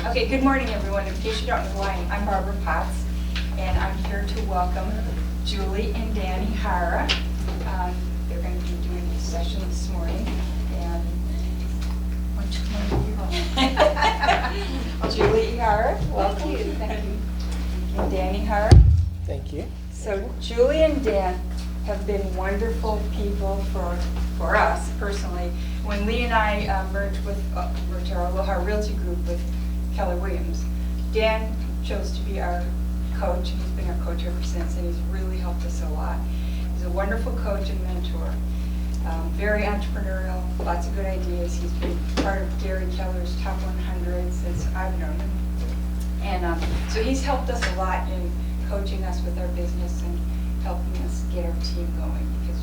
Okay, good morning, everyone. In case you don't know who I am, I'm Barbara Potts, and I'm here to welcome Julie and Dan Ihara. They're going to be doing this session this morning. And why don't you come over here? Julie Ihara, welcome. Thank you. And Dan Ihara. Thank you. So Julie and Dan have been wonderful people for us personally. When Lee and I merged our Aloha Realty Group with Keller Williams, Dan chose to be our coach. He's been our coach ever since, and he's really helped us a lot. He's a wonderful coach and mentor. Very entrepreneurial, lots of good ideas. He's been part of Gary Keller's Top 100 since I've known him. And so he's helped us a lot in coaching us with our business and helping us get our team going, because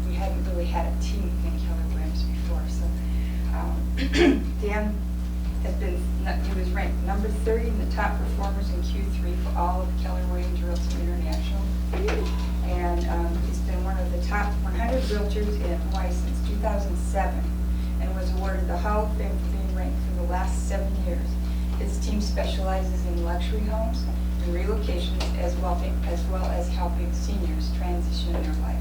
we hadn't really had a team in Keller Williams before. So Dan he was ranked number 30 in the top performers in Q3 for all of Keller Williams Realty International. And he's been one of the top 100 realtors in Hawaii since 2007 and was awarded the Hall of Fame for being ranked for the last 7 years. His team specializes in luxury homes and relocations as well as helping seniors transition in their life.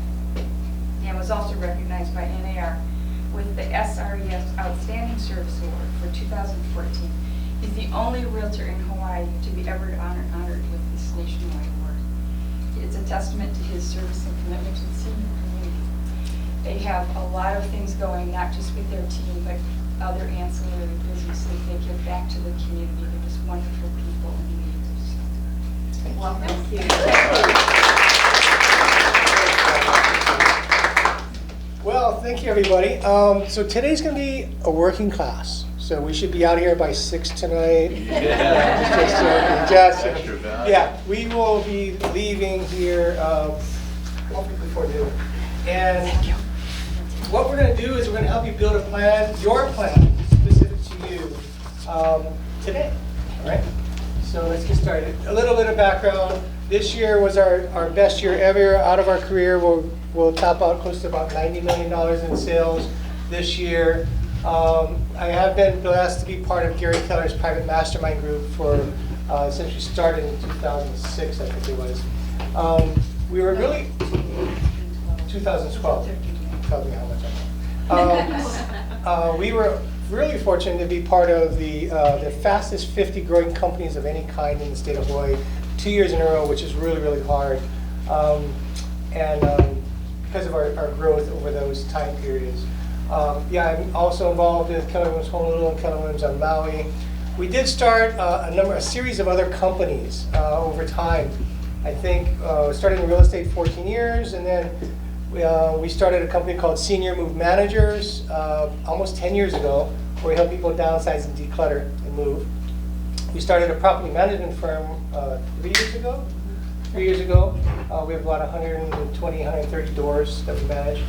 Dan was also recognized by NAR with the SRES Outstanding Service Award for 2014. He's the only realtor in Hawaii to be ever honored with this nationwide award. It's a testament to his service and commitment to the senior community. They have a lot of things going, not just with their team, but other ancillary businesses. They give back to the community. They're just wonderful people and leaders. So, welcome. Thank you. Well, thank you, everybody. So today's going to be a working class. So we should be out here by 6 tonight. Yeah, we will be leaving here hopefully before noon. And what we're going to do is we're going to help you build a plan, your plan, specific to you today. All right? So let's get started. A little bit of background. This year was our best year ever. Out of our career, we'll top out close to about $90 million in sales this year. I have been blessed to be part of Gary Keller's private mastermind group since we started in 2006, I think it was. We were really 2012. Tell me how much I know. We were really fortunate to be part of the fastest 50 growing companies of any kind in the state of Hawaii, 2 years in a row, which is really, really hard. Because of our growth over those time periods. I'm also involved with Keller Williams Honolulu and Keller Williams on Maui. We did start a series of other companies over time. I think started in real estate 14 years, and then we started a company called Senior Move Managers almost 10 years ago, where we help people downsize and declutter and move. We started a property management firm 3 years ago. 3 years ago. We have about 120, 130 doors that we manage.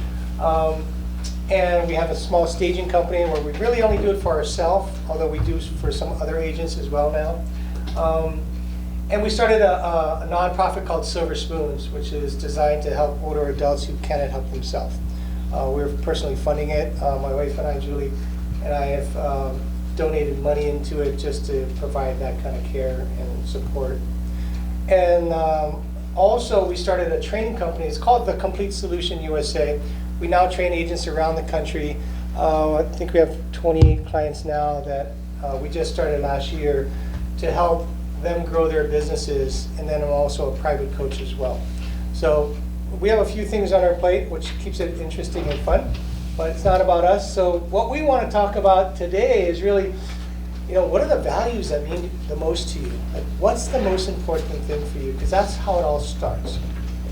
And we have a small staging company where we really only do it for ourselves, although we do for some other agents as well now. And we started a nonprofit called Silver Spoons, which is designed to help older adults who cannot help themselves. We're personally funding it. My wife and I, Julie, and I have donated money into it just to provide that kind of care and support. And also we started a training company. It's called The Complete Solution USA. We now train agents around the country. I think we have 20 clients now that we just started last year to help them grow their businesses, and then I'm also a private coach as well. So we have a few things on our plate, which keeps it interesting and fun, but it's not about us. So what we want to talk about today is really, what are the values that mean the most to you? Like, what's the most important thing for you? Because that's how it all starts.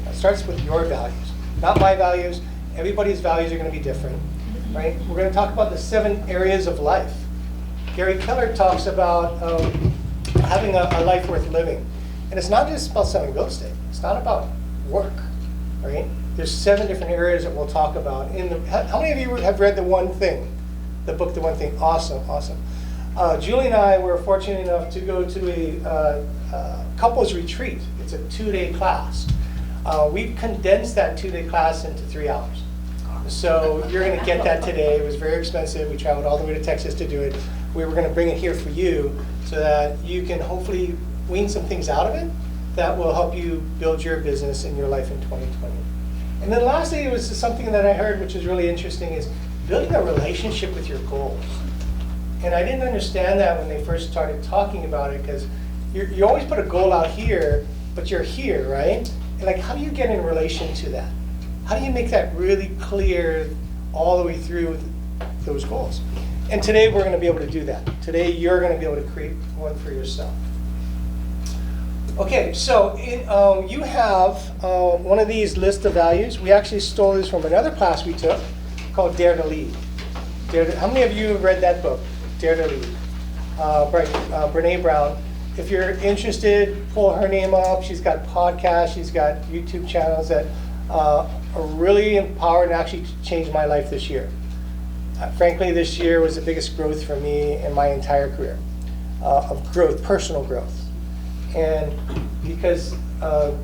It starts with your values, not my values. Everybody's values are going to be different, right? We're going to talk about the 7 areas of life. Gary Keller talks about having a life worth living. And it's not just about selling real estate. It's not about work, right? There's 7 different areas that we'll talk about. How many of you have read The One Thing? The book, The One Thing? Awesome, awesome. Julie and I were fortunate enough to go to a couples retreat. It's a 2-day class. We condensed that 2-day class into 3 hours. So you're going to get that today. It was very expensive. We traveled all the way to Texas to do it. we were going to bring it here for you so that you can hopefully wean some things out of it that will help you build your business and your life in 2020. And then lastly, it was something that I heard, which is really interesting, is building a relationship with your goals. And I didn't understand that when they first started talking about it, because you always put a goal out here, but you're here, right? And like, how do you get in relation to that? How do you make that really clear all the way through those goals? And today we're going to be able to do that. Today you're going to be able to create one for yourself. Okay, so you have one of these list of values. We actually stole this from another class we took called Dare to Lead. How many of you have read that book, Dare to Lead? Brene Brown. If you're interested, pull her name up. She's got podcasts, she's got YouTube channels that are really empowered and actually changed my life this year. Frankly, this year was the biggest growth for me in my entire career of growth, personal growth. And because of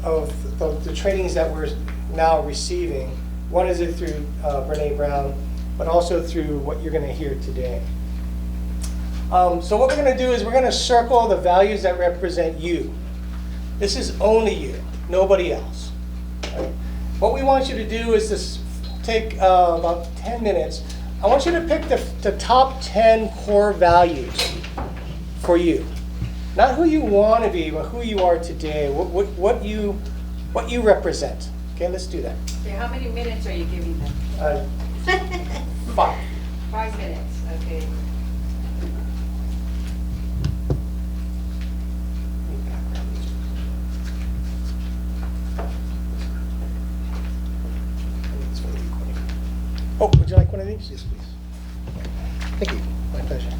the trainings that we're now receiving, one is it through Brene Brown, but also through what you're going to hear today. So what we're going to do is we're going to circle the values that represent you. This is only you, nobody else. Right? What we want you to do is just take about 10 minutes. I want you to pick the top 10 core values for you. Not who you want to be, but who you are today, what you represent. Okay, let's do that. Okay, how many minutes are you giving them? 5. 5 minutes, okay. Oh, would you like one of these? Yes, please. Thank you. My pleasure.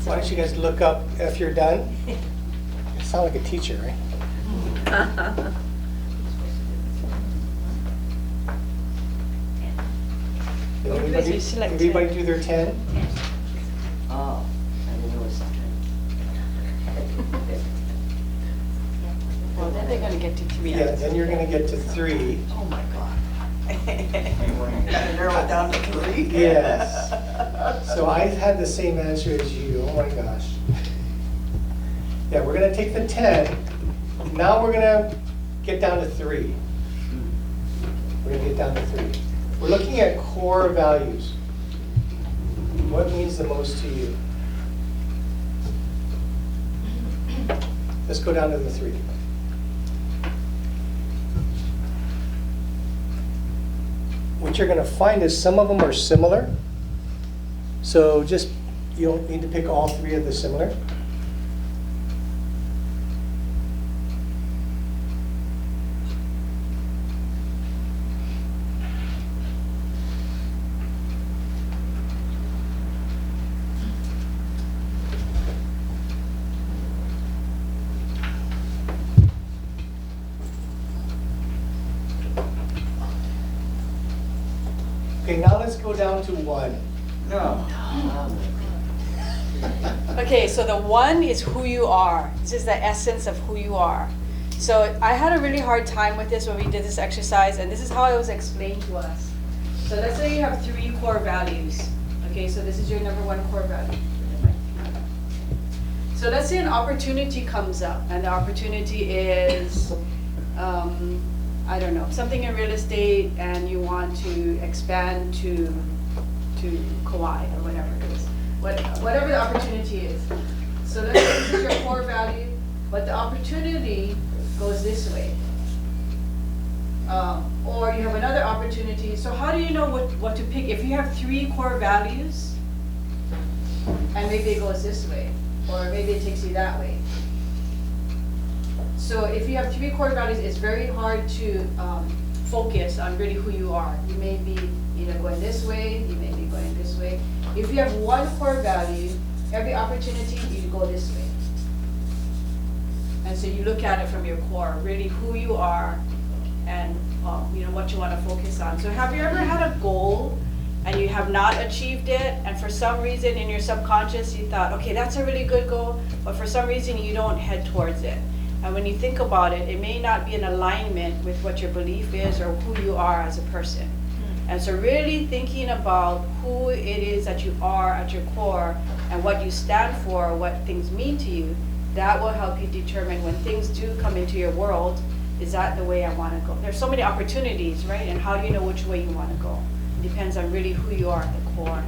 Why don't you guys look up if you're done? You sound like a teacher, right? Everybody do their 10? Oh, I didn't know it was something. Well, then they're gonna get to 3. Yeah, then you're gonna get to 3. Oh, my God. Gotta narrow it down to 3? Yes. So I had the same answer as you, oh my gosh. Yeah, we're gonna take the 10, now we're gonna get down to 3. We're gonna get down to 3. We're looking at core values. What means the most to you? Let's go down to the 3. What you're going to find is some of them are similar. So just, you don't need to pick all 3 of the similar. Okay, now let's go down to 1. No. Okay, so the 1 is who you are. This is the essence of who you are. So I had a really hard time with this when we did this exercise, and this is how it was explained to us. So let's say you have 3 core values. Okay, so this is your number 1 core value. So let's say an opportunity comes up, and the opportunity is, I don't know, something in real estate, and you want to expand to Kauai or whatever it is. Whatever the opportunity is. So let's say this is your core value, but the opportunity goes this way. Or you have another opportunity. So how do you know what to pick? If you have 3 core values, and maybe it goes this way, or maybe it takes you that way. So if you have 3 core values, it's very hard to focus on really who you are. You may be either going this way, you may be going this way. If you have 1 core value, every opportunity you go this way. And so you look at it from your core, really who you are and what you want to focus on. So have you ever had a goal and you have not achieved it, and for some reason in your subconscious you thought, okay, that's a really good goal, but for some reason you don't head towards it? And when you think about it, it may not be in alignment with what your belief is or who you are as a person. And so really thinking about who it is that you are at your core and what you stand for, what things mean to you, that will help you determine when things do come into your world, is that the way I want to go? There's so many opportunities, right? And how do you know which way you want to go? It depends on really who you are at the core.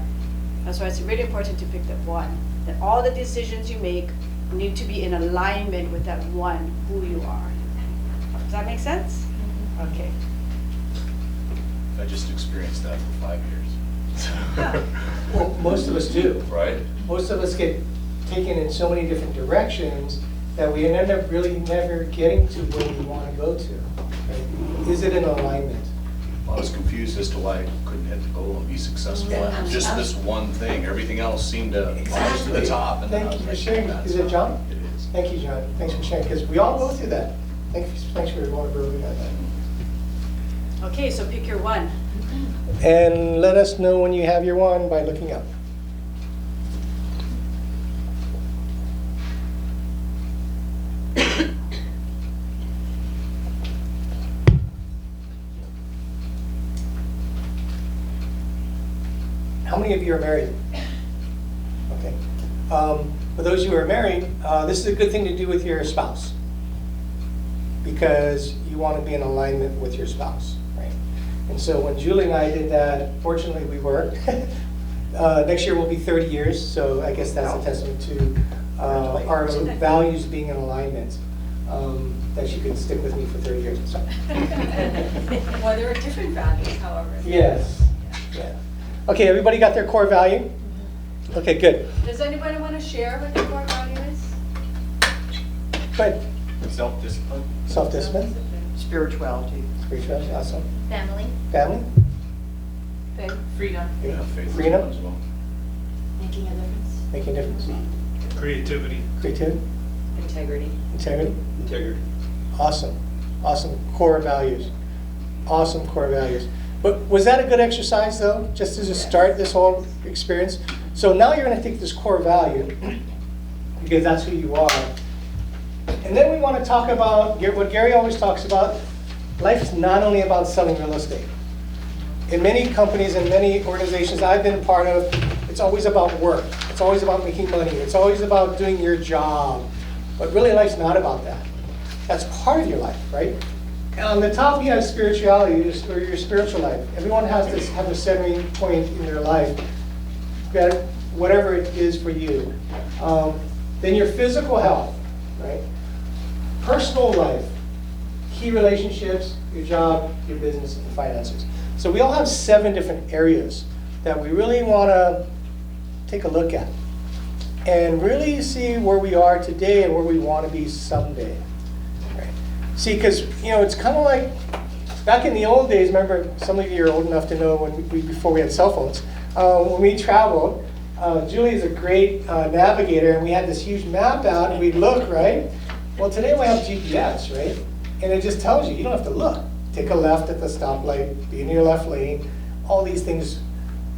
That's why it's really important to pick that 1. That all the decisions you make need to be in alignment with that 1, who you are. Does that make sense? Okay. I just experienced that for 5 years. Well, most of us do. Right? Most of us get taken in so many different directions that we end up really never getting to where we want to go to. Right? Is it in alignment? I was confused as to why I couldn't hit the goal and be successful. Yeah. Just this one thing. Everything else seemed to rise to the top. And then I Thank was you for like, sharing. that's Is it not- John? It is. Thank you, John. Thanks for sharing, because we all go through that. Thanks for your vulnerability on that. Okay, so pick your 1. And let us know when you have your 1 by looking up. How many of you are married? Okay. For those who are married, this is a good thing to do with your spouse, because you want to be in alignment with your spouse, right? And so when Julie and I did that, fortunately we were. Next year will be 30 years, so I guess that's a testament to our values being in alignment, that she could stick with me for 30 years. So. Well, there are different values, however. Yes. Yeah. Okay, everybody got their core value? Okay, good. Does anybody want to share what their core value is? Good. Self-discipline. Self-discipline, Spirituality. spirituality, awesome. Family, Family, Freedom. Yeah, faith is Freedom. one as well. making a difference. making a difference. Creativity. Creativity? Integrity. Integrity? Integrity. Awesome. Awesome core values. Awesome core values. But was that a good exercise though, just as a start, this whole experience? So now you're gonna take this core value, because that's who you are. And then we wanna talk about what Gary always talks about. Life is not only about selling real estate. In many companies and many organizations I've been a part of, it's always about work. It's always about making money. It's always about doing your job. But really life's not about that. That's part of your life, right? And on the top you have spirituality, or your spiritual life. Everyone has to have a centering point in their life, whatever it is for you. Then your physical health, right? Personal life, key relationships, your job, your business, and finances. So we all have 7 different areas that we really want to take a look at and really see where we are today and where we want to be someday. Right? See, because it's kind of like back in the old days. Remember, some of you are old enough to know before we had cell phones. When we traveled, Julie is a great navigator, and we had this huge map out, and we'd look, right? Well, today we have GPS, right? And it just tells you, you don't have to look. Take a left at the stoplight, be in your left lane, all these things.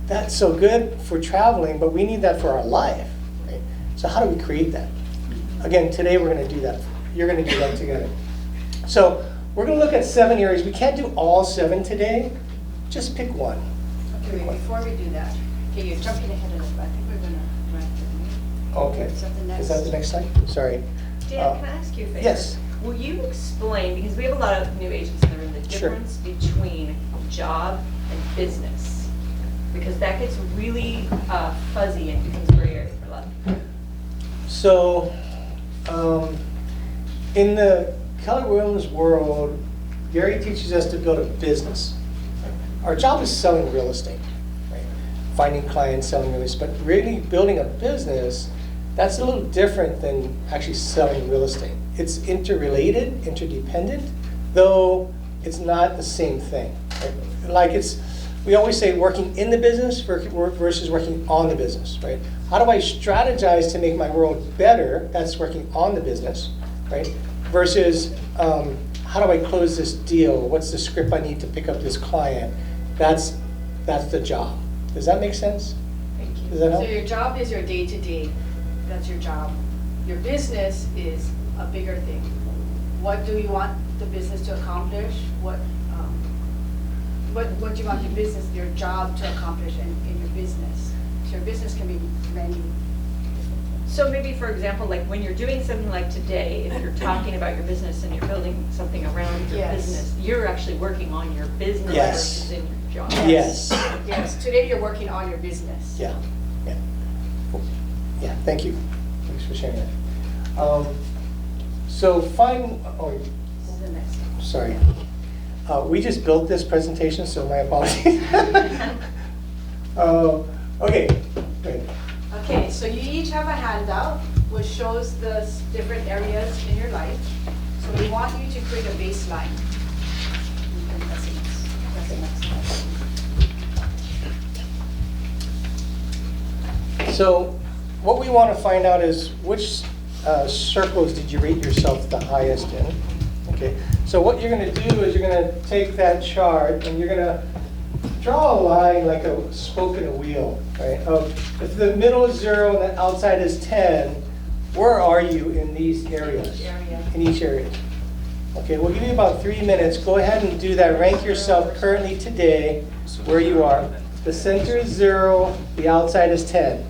That's so good for traveling, but we need that for our life, right? So how do we create that? Again, today we're going to do that. You're going to do that together. So we're going to look at 7 areas. We can't do all 7 today. Just pick one. Okay, wait, before we do that, okay, you're jumping ahead of it, but I think we're gonna run through. Okay. Is that the next? Is that the next slide? Sorry. Dan, can I ask you a favor? Yes. Will you explain, because we have a lot of new agents in the room, the Sure. difference between job and business? Because that gets really fuzzy and becomes gray area for a lot of people. So, in the Keller Williams world, Gary teaches us to build a business. Our job is selling real estate, right? Finding clients, selling real estate. But really building a business, that's a little different than actually selling real estate. It's interrelated, interdependent, though it's not the same thing. Right? Like we always say working in the business versus working on the business, right? How do I strategize to make my world better? That's working on the business, right? Versus how do I close this deal? What's the script I need to pick up this client? That's the job. Does that make sense? Thank you. Does that So help? your job is your day-to-day, that's your job. Your business is a bigger thing. What do you want the business to accomplish? What do you want your job to accomplish in your business? So your business can be many different things. So maybe, for example, like when you're doing something like today, if you're talking about your business and you're building something around your Yes. business, you're actually working on your business Yes. versus in your job. Yes. Yes, today you're working on your business. Yeah. Yeah. Yeah. Thank you. Thanks for sharing that. So find. Oh, This is the next one. sorry. We just built this presentation, so my apologies. Okay. Great. Okay, so you each have a handout which shows the different areas in your life. So we want you to create a baseline. You can press the next slide. So what we want to find out is which circles did you rate yourself the highest in? Okay. So what you're going to do is you're going to take that chart and you're going to draw a line like a spoke in a wheel, right? If the middle is 0 and the outside is 10, where are you in these areas? In each area. Okay, we'll give you about 3 minutes. Go ahead and do that. Rank yourself currently today where you are. The center is 0, the outside is 10,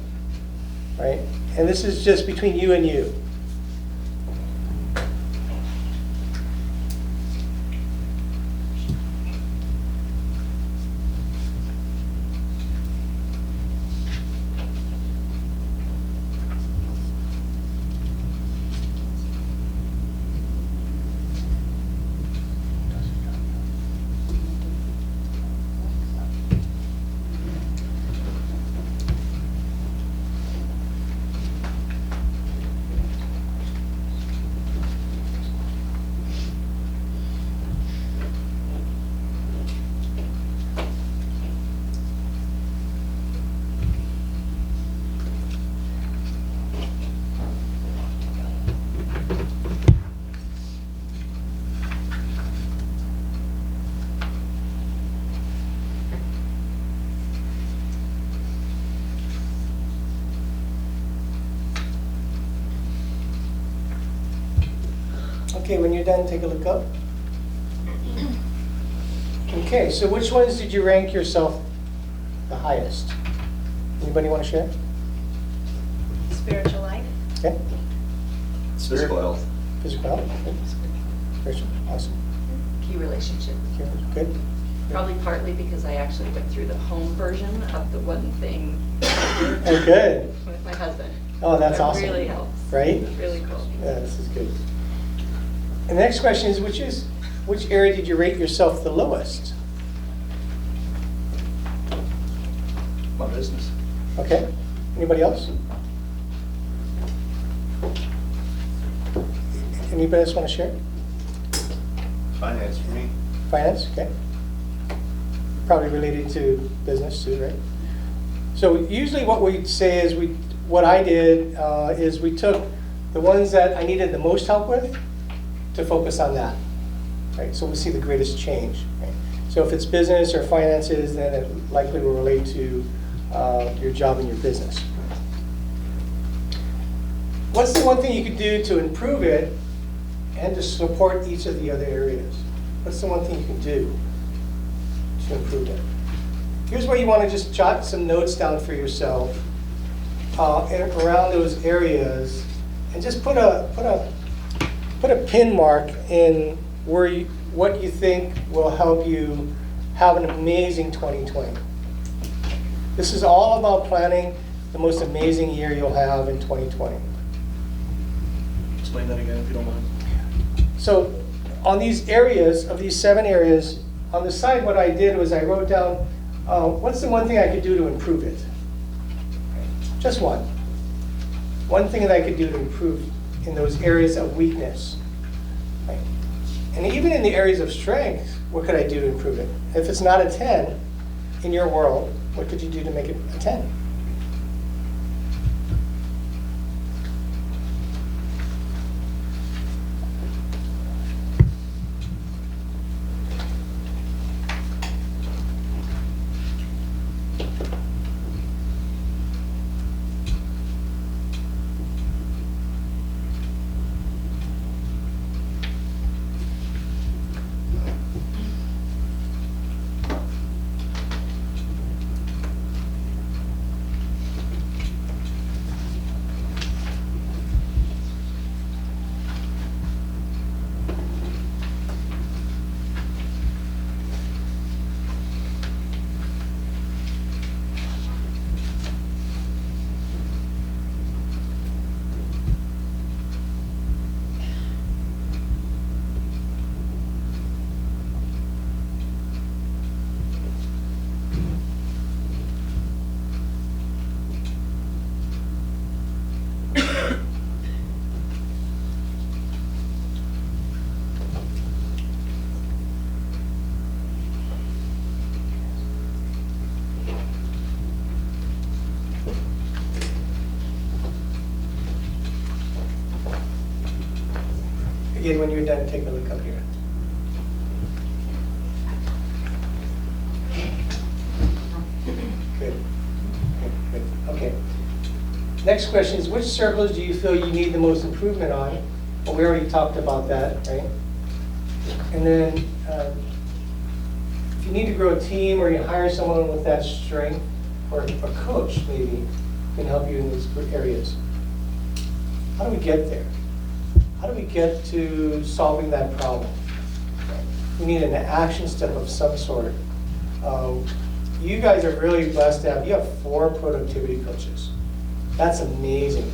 right? And this is just between you and you. Okay, when you're done, take a look up. Okay, so which ones did you rank yourself the highest? Anybody want to share? Spiritual life. Okay, Physical health. physical health, good. Spiritual, awesome. Key relationship. Good. Probably partly because I actually went through the home version of the one thing Oh, good. with my husband. Oh, that's That awesome. really helps. Right? Really cool. Yeah, this is good. And the next question is which area did you rate yourself the lowest? My business. Okay, anybody else? Anybody else want to share? Finance for me. Finance, okay. Probably related to business too, right? So usually what we say is what I did is we took the ones that I needed the most help with to focus on that, right? So we see the greatest change, right? So if it's business or finances, then it likely will relate to your job and your business. What's the one thing you could do to improve it and to support each of the other areas? What's the one thing you can do to improve it? Here's where you want to just jot some notes down for yourself around those areas, and just put a pin mark in what you think will help you have an amazing 2020. This is all about planning the most amazing year you'll have in 2020. Explain that again if you don't mind. So on these areas, of these 7 areas, on the side what I did was I wrote down, what's the one thing I could do to improve it? Just one. One thing that I could do to improve in those areas of weakness. Right? And even in the areas of strength, what could I do to improve it? If it's not a 10 in your world, what could you do to make it a 10? Again, when you're done, take a look up here. Good. Good. Okay. Next question is, which circles do you feel you need the most improvement on? Well, we already talked about that, right? And then if you need to grow a team or you hire someone with that strength, or a coach maybe can help you in these areas. How do we get there? How do we get to solving that problem? We need an action step of some sort. You guys are really blessed to have, you have 4 productivity coaches. That's amazing.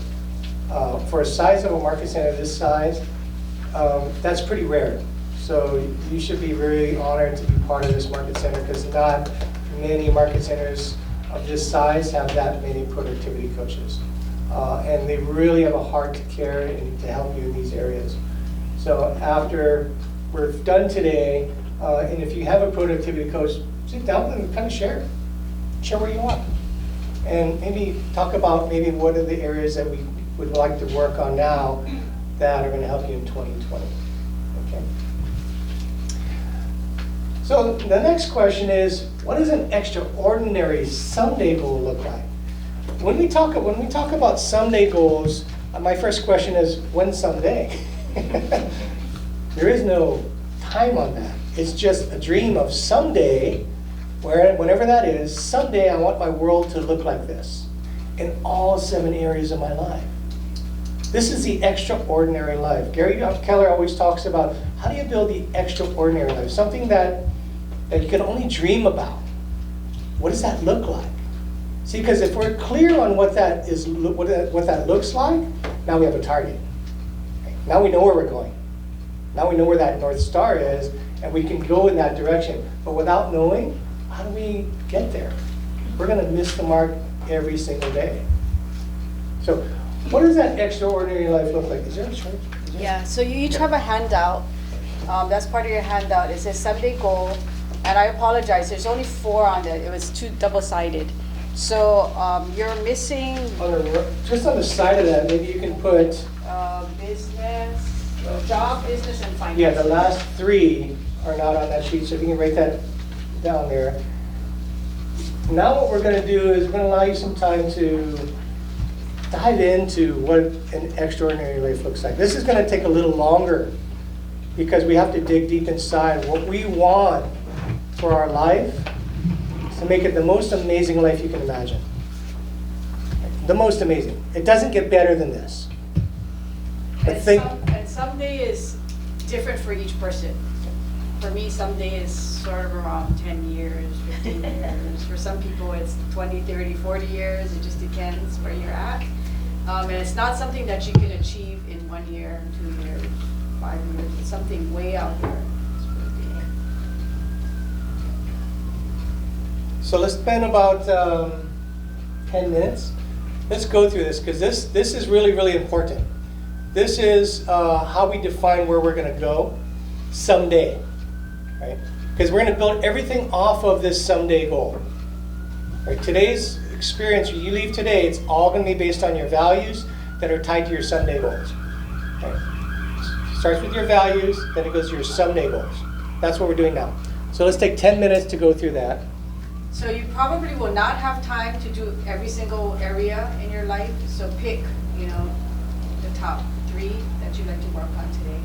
For a size of a market center this size, that's pretty rare. So you should be really honored to be part of this market center, because not many market centers of this size have that many productivity coaches. And they really have a heart to care and to help you in these areas. So after we're done today, and if you have a productivity coach, sit down and kind of share where you are. And maybe talk about maybe what are the areas that we would like to work on now that are going to help you in 2020. Okay. So the next question is, what does an extraordinary someday goal look like? When we talk about someday goals, my first question is, when someday? There is no time on that. It's just a dream of someday, whenever that is, someday I want my world to look like this in all 7 areas of my life. This is the extraordinary life. Gary Keller always talks about how do you build the extraordinary life, something that you can only dream about. What does that look like? See, because if we're clear on what that is, what that looks like, now we have a target. Now we know where we're going. Now we know where that North Star is, and we can go in that direction. But without knowing, how do we get there? We're going to miss the mark every single day. So what does that extraordinary life look like? Is there a chart? Yeah, so you each have a handout. That's part of your handout. It says someday goal. And I apologize, there's only 4 on it. It was 2 double-sided. So you're missing Just on the side of that, maybe you can put, business, job, business, and finance. yeah, the last 3 are not on that sheet, so if you can write that down there. Now what we're going to do is we're going to allow you some time to dive into what an extraordinary life looks like. This is going to take a little longer because we have to dig deep inside. What we want for our life is to make it the most amazing life you can imagine. The most amazing. It doesn't get better than this. And someday is different for each person. For me, someday is sort of around 10 years, 15 years. For some people, it's 20, 30, 40 years. It just depends where you're at. And it's not something that you can achieve in 1 year, 2 years, 5 years. It's something way out there. So let's spend about 10 minutes. Let's go through this because this is really, really important. This is how we define where we're going to go someday, right? Because we're going to build everything off of this someday goal. Right? Today's experience, you leave today, it's all going to be based on your values that are tied to your someday goals. Okay? Starts with your values, then it goes to your someday goals. That's what we're doing now. So let's take 10 minutes to go through that. So you probably will not have time to do every single area in your life. So pick, the top 3 that you'd like to work on today.